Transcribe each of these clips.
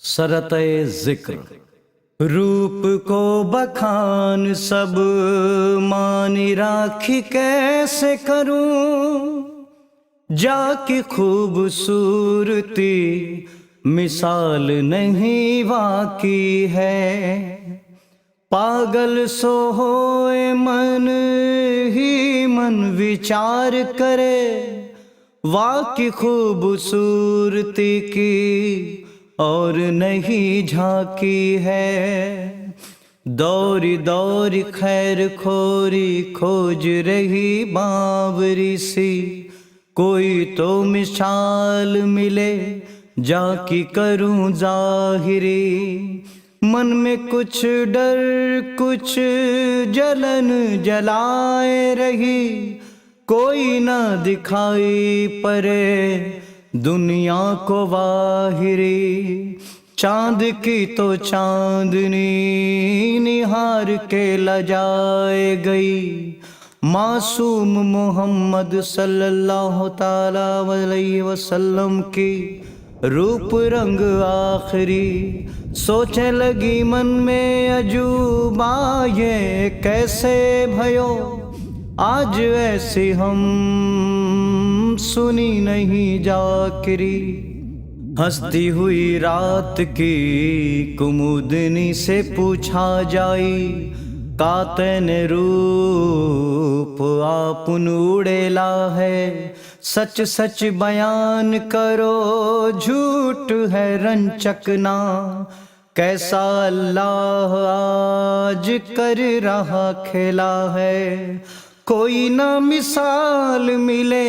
सरते जिक्र रूप को बखान सब मानी राखी कैसे करूं, जाकी खूबसूरती मिसाल नहीं वाकी है। पागल सो होए मन ही मन विचार करे, वाकी खूबसूरती की और नहीं झांकी है। दौरी दौरी खैर खोरी खोज रही बावरी सी, कोई तो मिसाल मिले जाकी करूं जाहिरी। मन में कुछ डर कुछ जलन जलाए रही, कोई ना दिखाई पड़े दुनिया को वाहिरी। चांद की तो चांदनी निहार के लजाए गई, मासूम मोहम्मद सल्लल्लाहु ताला अलैहि वसल्लम की रूप रंग आखिरी। सोचने लगी मन में अजूबा ये कैसे भयो, आज ऐसी हम सुनी नहीं जाकरी। हंसती हुई रात की कुमुदनी से पूछा जाई, कातन रूप आपुन उड़ेला है। सच सच बयान करो झूठ है रंचकना, कैसा अल्लाह आज कर रहा खेला है। कोई ना मिसाल मिले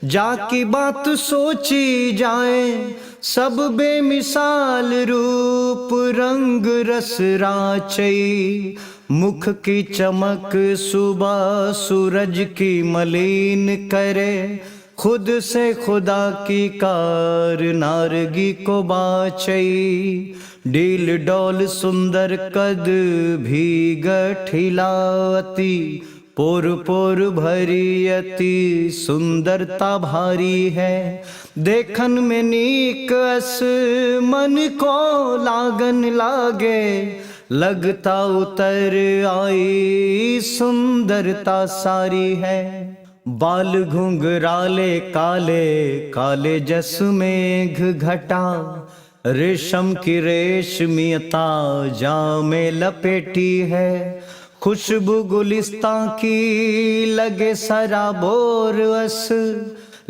जाकी बात सोची जाए, सब बेमिसाल रूप रंग रस राचई। मुख की चमक सुबह सूरज की मलिन करे, खुद से खुदा की कार नारगी को बाचई। डील डोल सुंदर कद भी गठिलावती, पोर पोर भरी अति सुंदरता भारी है। देखन में नीक अस मन को लागन लागे, लगता उतर आई सुंदरता सारी है। बाल घुंघराले काले काले जस मेघ घटा, रेशम की रेशमियता जामे लपेटी है। खुशबू गुलिस्तां की लगे सराबोर अस,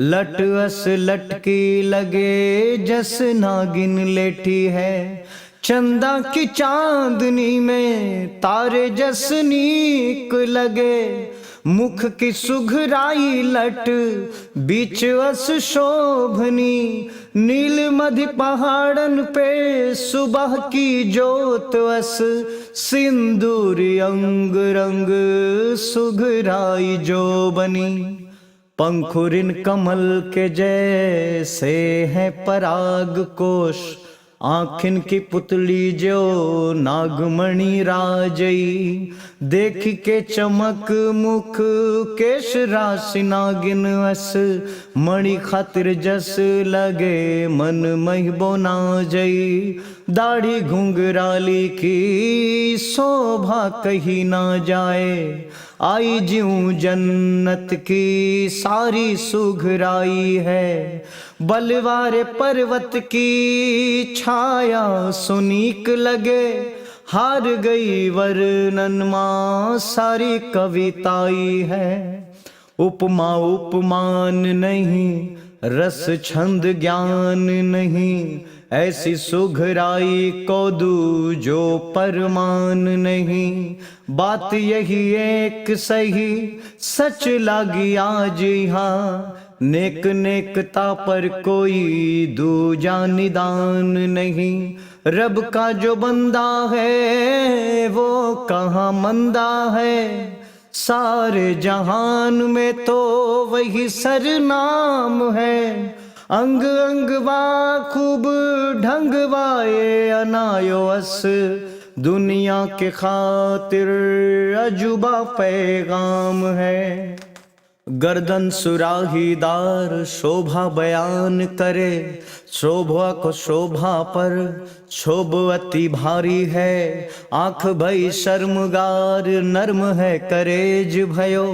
लट अस लटकी लगे जस नागिन लेटी है। चंदा की चांदनी में तारे जस नीक लगे, मुख की सुघराई लट बीच अस शोभनी। नील मधि पहाड़न पे सुबह की जोत अस, सिंदूरी अंग रंग सुघराई जो बनी। पंखुरिन कमल के जैसे हैं पराग कोश, आँखिन की पुतली जो नागमणि राजई। देख के चमक मुख केश राशि नागिन अस, मणि खातिर जस लगे मन महिबो ना जई। दाढ़ी घुंघराली की शोभा कही ना जाए, आई ज्यूं जन्नत की सारी सुघराई है। बलवारे पर्वत की छाया सुनीक लगे, हार गई वर्णन माँ सारी कविताई है। उपमा उपमान नहीं, रस छंद ज्ञान नहीं, ऐसी सुघराई को दू जो परमान नहीं। बात यही एक सही सच लागी आज यहाँ, नेक नेकता पर कोई दूजा निदान नहीं। रब का जो बंदा है वो कहाँ मंदा है, सारे जहान में तो वही सरनाम है। अंग अंग वा खूब ढंग वाए अनायो अस, दुनिया के खातिर अजुबा पैगाम है। गर्दन सुराहीदार शोभा बयान करे, शोभा को शोभा पर क्षोभ अति भारी है। आंख भई शर्मगार नर्म है करेज भयो,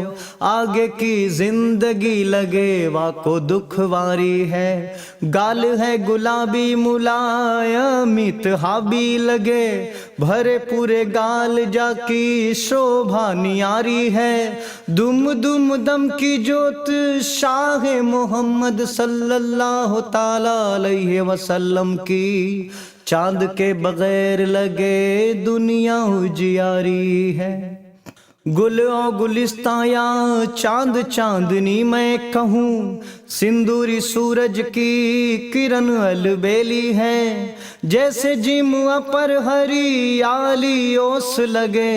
आगे की जिंदगी लगे वाको दुखवारी है। गाल है गुलाबी मुलायमित हाबी लगे, भरे पूरे गाल जाकी शोभा नियारी है। दुम दुम दम की जोत शाह मोहम्मद सल्लल्लाहु ताला अलैहि वसल्लम की, चांद के बगैर लगे दुनिया उजियारी है। गुल और गुलिस्तां या चांद चांदनी मैं कहूँ, सिंदूरी सूरज की किरण अलबेली है। जैसे जिम पर हरियाली ओस लगे,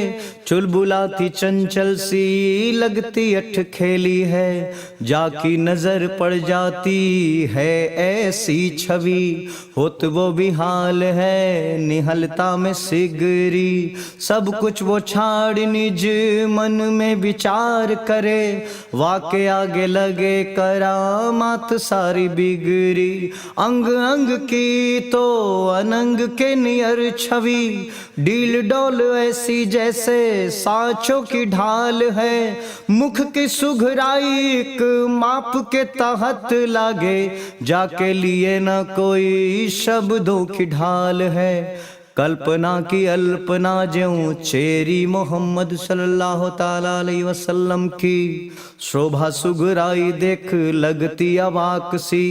चुलबुलाती चंचल सी लगती अठ खेली है। जाकी नजर पड़ जाती है ऐसी छवि, होत वो भी हाल है निहलता में सिगरी। सब कुछ वो छाड़ निज मन में विचार करे, वाके आगे लगे करामात सारी बिगड़ी। अंग अंग की तो अनंग के नियर छवि, डील डोल ऐसी जैसे सांचों की ढाल है। मुख की सुघराई एक माप के तहत लागे, जाके लिए न कोई शब्दों की ढाल है। कल्पना की अल्पना ज्यों चेरी मोहम्मद सल्लल्लाहु ताला अलैहि वसल्लम की, शोभा सुगराई देख लगती अवाक सी।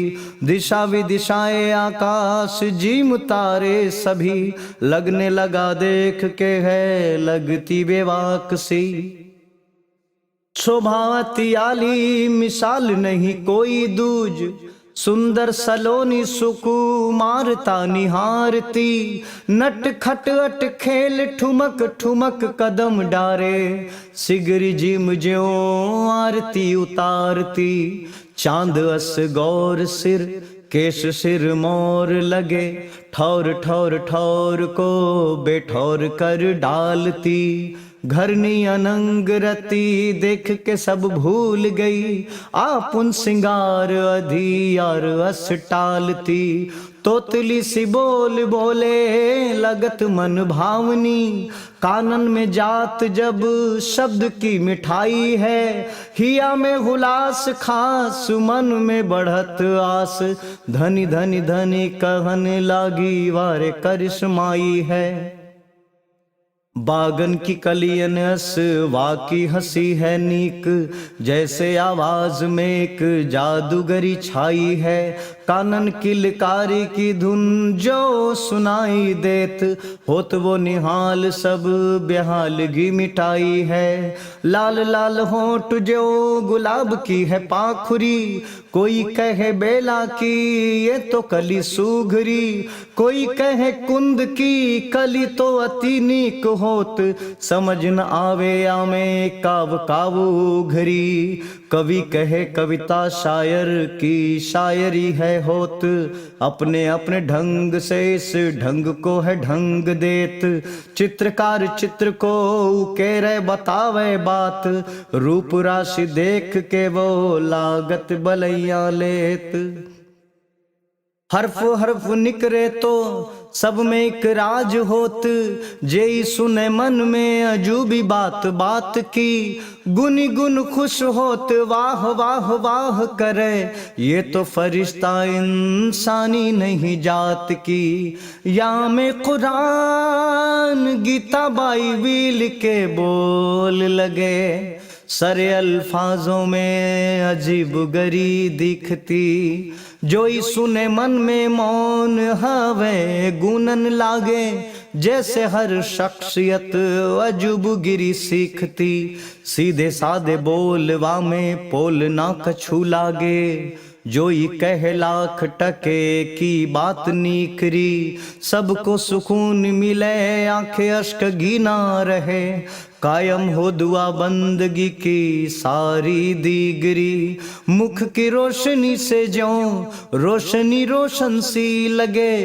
दिशा विदिशाएं आकाश जीम तारे सभी, लगने लगा देख के है लगती बेवाक सी। शोभावती आली मिसाल नहीं कोई दूज, सुंदर सलोनी सुकुमारता निहारती। नट खट अट खेल ठुमक ठुमक कदम डारे, सिगरी जिम ज्यों आरती उतारती। चांद अस गौर सिर केश सिर मोर लगे, ठौर ठौर ठौर को बेठौर कर डालती। घरनी अनंग रती देख के सब भूल गई, आपुन सिंगार अधियार अस टालती। तोतली सी बोल बोले लगत मन भावनी, कानन में जात जब शब्द की मिठाई है। हिया में हुलास खास मन में बढ़त आस, धनी धनी धनी कहन लागी वारे करिश्माई है। बागन की कलियन अस वाकी हंसी है नीक, जैसे आवाज में एक जादूगरी छाई है। कानन की लिकारी की धुन जो सुनाई देत, होत वो निहाल सब बेहालगी मिटाई है। लाल लाल होंठ जो गुलाब की है पाखुरी, कोई कहे बेला की ये तो कली सूघरी। कोई कहे कुंद की कली तो अति नीक होत, समझ न आवे आमे काव कावू घरी। कवि कहे कविता शायर की शायरी है होत, अपने अपने ढंग से इस ढंग को है ढंग देत। चित्रकार चित्र को उकेरे बतावे बात, रूप राशि देख के वो लागत बलैया लेत। हर्फ हर्फ निकरे तो सब में एक राज होत, जेई सुने मन में अजूबी बात बात की। गुनी गुन खुश होत वाह वाह वाह करे, ये तो फरिश्ता इंसानी नहीं जात की। या में कुरान गीता बाइबिल के बोल लगे, सरे अल्फाजों में अजीब गरी दिखती। जोई सुने मन में मौन हवे गुनन लागे, जैसे हर शख्सियत अजूब गिरी सीखती। सीधे साधे बोलवा में पोल ना कछु लागे, जोई कह लाख टके की बात नीकरी। सबको सुकून मिले आंखें अश्क गीना रहे, कायम हो दुआ बंदगी की सारी दीगरी। मुख की रोशनी से ज्यों रोशनी रोशन सी लगे,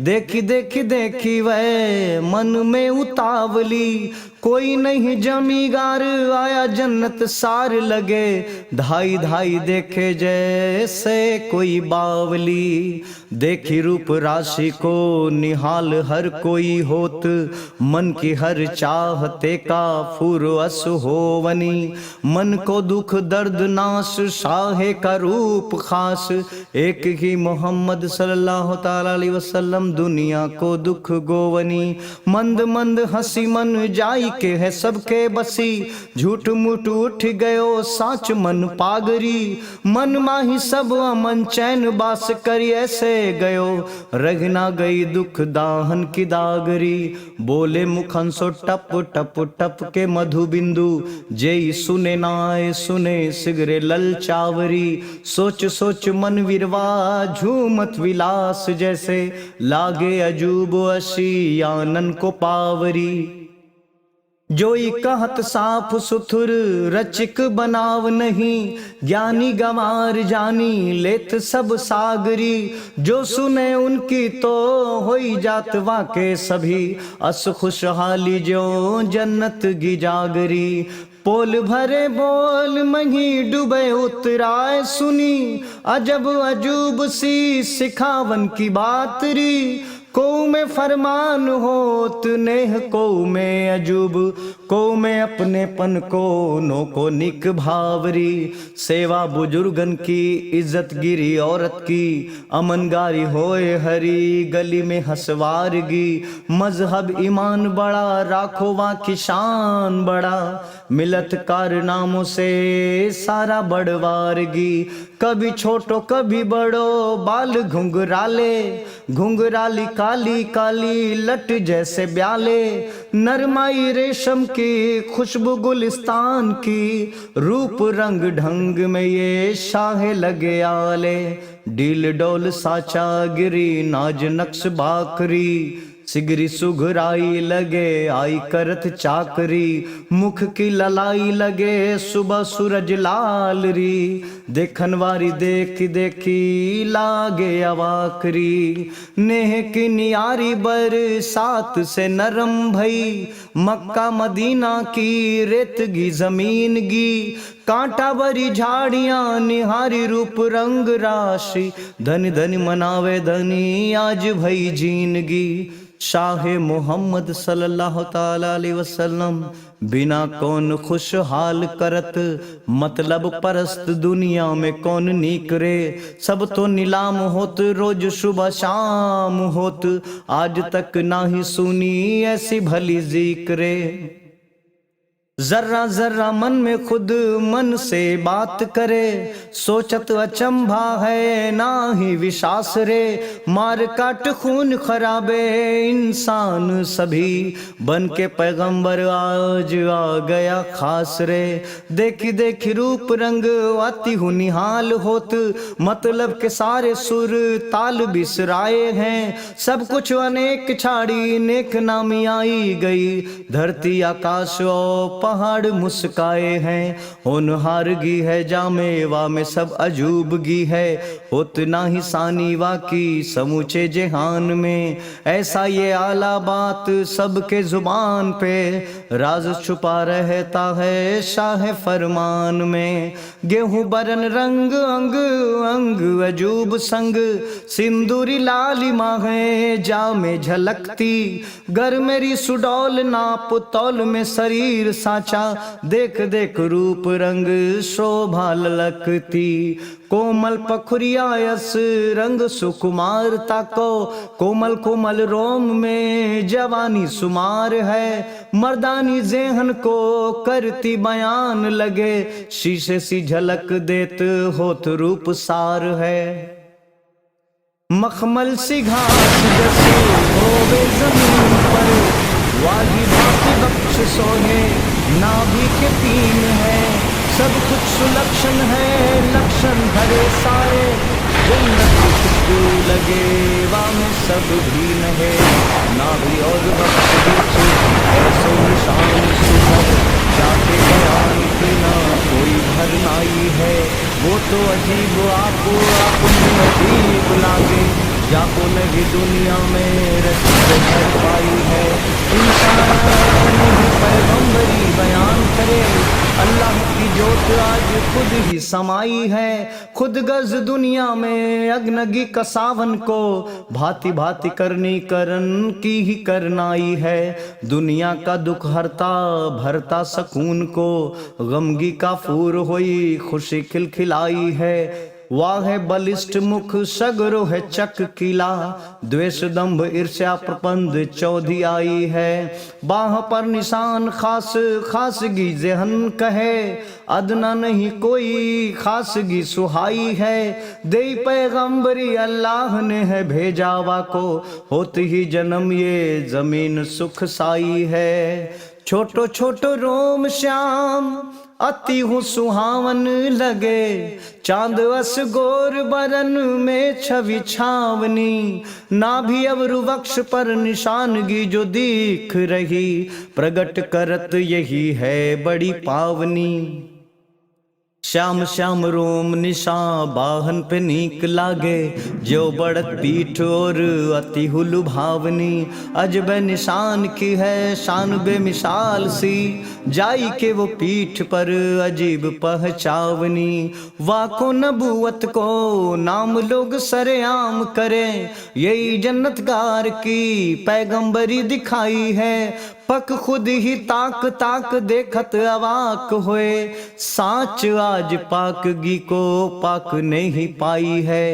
देखी देखी देखी वह मन में उतावली। कोई नहीं जमीगार आया जन्नत सार लगे, धाई धाई देखे जैसे कोई बावली। देखी रूप राशि को निहाल हर कोई होत, मन की हर चाहते का फुरअस होवनी। मन को दुख दर्द नाश शाहे का रूप खास, एक ही मोहम्मद सल्लल्लाहु ताला अलैहि वसल्लम दुनिया को दुख गोवनी। मंद मंद हंसी मन जाई के है सबके बसी, झूठ मूठ उठ गयो साच मन पागरी। मन माही सब अमन चैन बास करी, ऐसे गयो रह ना गई दुख दाहन की दागरी। बोले मुखन सो टप टप टप के मधु बिंदु, जेई सुने नाय सुने सिगरे ललचावरी। सोच सोच मन विरवा झूमत विलास, जैसे लागे अजूब अशी आनन को पावरी। जोई कहत साफ सुथुर रचिक बनाव नहीं, ज्ञानी गंवार जानी लेत सब सागरी। जो सुने उनकी तो होई जात वाके सभी, अस खुशहाली जो जन्नत की जागरी। पोल भरे बोल मही डूबे उतराए सुनी, अजब अजूब सी सिखावन की बात री। को में फरमान होत नेह को में अजूब, को में अपनेपन को नो को निक भावरी। सेवा बुजुर्गन की इज्जत गिरी औरत की, अमनगारी होए हरी गली में हंसवारगी। मजहब ईमान बड़ा राखो वा की शान बड़ा, मिलत कारनामों से सारा बड़वारगी। कभी छोटो कभी बड़ो बाल घुंघराले, घुंघराली काली काली लट जैसे ब्याले। नरमाई रेशम की खुशबू गुलिस्तान की, रूप रंग ढंग में ये शाहे लगे आले। डील डोल साचा गिरी नाज नक्श बाकरी, सिगरी सुघराई लगे आई करत चाकरी। मुख की ललाई लगे सुबह सूरज लाल री, देखन वारी देख देखी लागे अवाकरी। नेह की नियारी बरसात से नरम भई, मक्का मदीना की रेतगी जमीन गी। कांटा बरी झाड़ियां निहारी रूप रंग राशि, धन धन मनावे धनी आज भई जीनगी। शाहे मोहम्मद सल्लल्लाहु ताला अलैहि वसल्लम बिना कौन खुशहाल करत, मतलब परस्त दुनिया में कौन नीकरे। सब तो नीलाम होत रोज सुबह शाम होत, आज तक ना ही सुनी ऐसी भली जिक्रे। जर्रा जर्रा मन में खुद मन से बात करे, सोचत अचंभा है ना ही विश्वास रे। मार काट खून खराबे इंसान सभी, बन के पैगंबर आज आ गया खास रे। देखी देखी रूप रंग आती हूँ निहाल होत, मतलब के सारे सुर ताल बिसराए हैं। सब कुछ अनेक छाड़ी नेक नामी आई गई, धरती आकाश और पहाड़ मुस्काए हैं। होनहार गी है जामेवा में सब अजूबगी है, उतना ही सानीवा की समूचे जहान में। ऐसा ये आला बात सबके जुबान पे, राज छुपा रहता है शाह फरमान में। गेहूं बरन रंग अंग अंग अजूब संग, सिंदूरी लालिमा है जामे झलकती। गर मेरी सुडौल नाप तौल में शरीर साचा, देख देख रूप रंग शोभा ललकती। कोमल पखुरियायस रंग सुकुमारता को, कोमल कोमल रोम में जवानी सुमार है। मर्दानी जेहन को करती बयान लगे, शीशे सी झलक देत होत रूप सार है। मखमल सी घास जैसी होवे जमीन पर, वागी भांति बख्श सोहे नाभि के तीन है। सब कुछ सुलक्षण है लक्षण भरे सारे, जन्नत की खुशबू लगे वाम सब भीन है। नाभि और बख्श बीच ऐसो निशान सुभग, लागे, जाको नहीं दुनिया में रची भर पाई है। इंसान ही पैगंबरी बयान करे, अल्लाह की जोत आज खुद ही समाई है। खुद गज दुनिया में अग्नगी का सावन को, भांति भांति करनी करन की ही करनाई है। दुनिया का दुख हरता भरता सकून को, गमगी का फूर हुई खुशी खिलखिलाई है। वाह है बलिष्ठ मुख सगरो है चक किला, द्वेष दंभ ईर्ष्या प्रपंद चौधी आई है। बाह पर निशान खास खासगी जहन कहे, अदना नहीं कोई खासगी सुहाई है। दे पैगंबरी अल्लाह ने है भेजावा को, होत ही जन्म ये जमीन सुख साई है। छोटो छोटो रोम श्याम अति हूँ सुहावन लगे, चांद अस गोर बरन में छवि छावनी। नाभि अवरु वक्ष पर निशानगी जो दिख रही, प्रगट करत यही है बड़ी पावनी। श्याम श्याम रोम निशान बाहन पे नीक लागे, जो बढ़त पीठ और अति हुलु भावनी। अजब निशान की है शान बेमिसाल सी, जाई के वो पीठ पर अजीब पहचावनी। वाको नबूवत को नाम लोग सरेआम करें, यही जन्नतगार की पैगंबरी दिखाई है। पक खुद ही ताक ताक देखत अवाक होए, साच आज पाकगी को पाक नहीं पाई है।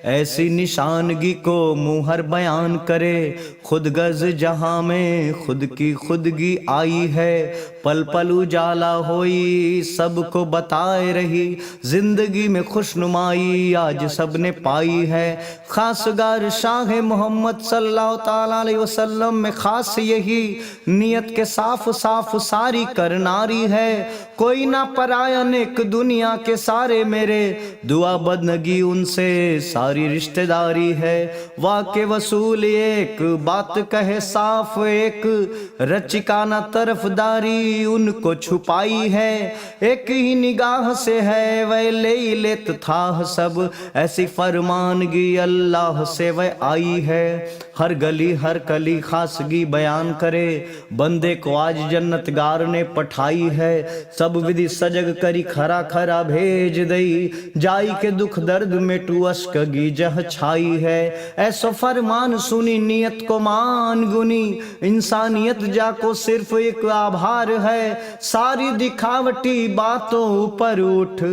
ऐसी निशानगी को मुहर बयान करे, खुद गज जहां में खुद की खुदगी आई है। पल पल उजाला होई सबको बताए रही, जिंदगी में खुशनुमाई आज सबने पाई है। खासगार शाह मोहम्मद सल्लल्लाहु ताला अलैहि वसल्लम में खास यही नियत के साफ साफ सारी करनारी है। कोई ना पराया नेक दुनिया के सारे मेरे, दुआ बदनगी उनसे सारी रिश्तेदारी है। वाके वसूल एक बात कहे साफ एक, रचिकाना तरफदारी उनको छुपाई है। एक ही निगाह से है वह ले लेत था सब, ऐसी फरमानगी अल्लाह से वह आई है। हर गली हर कली खासगी बयान करे, बंदे को आज जन्नतगार ने पठाई है। सब विधि सजग करी खरा खरा भेज दई, जाई के दुख दर्द मेटू अश्कगी जह छाई है। ऐसो फरमान सुनी नियत को मान गुनी, इंसानियत जाको सिर्फ एक आभार है। सारी दिखावटी बातों ऊपर उठ,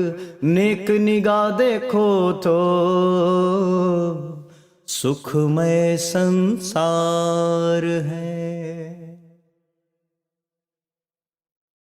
नेक निगाह देखो तो सुखमय संसार है।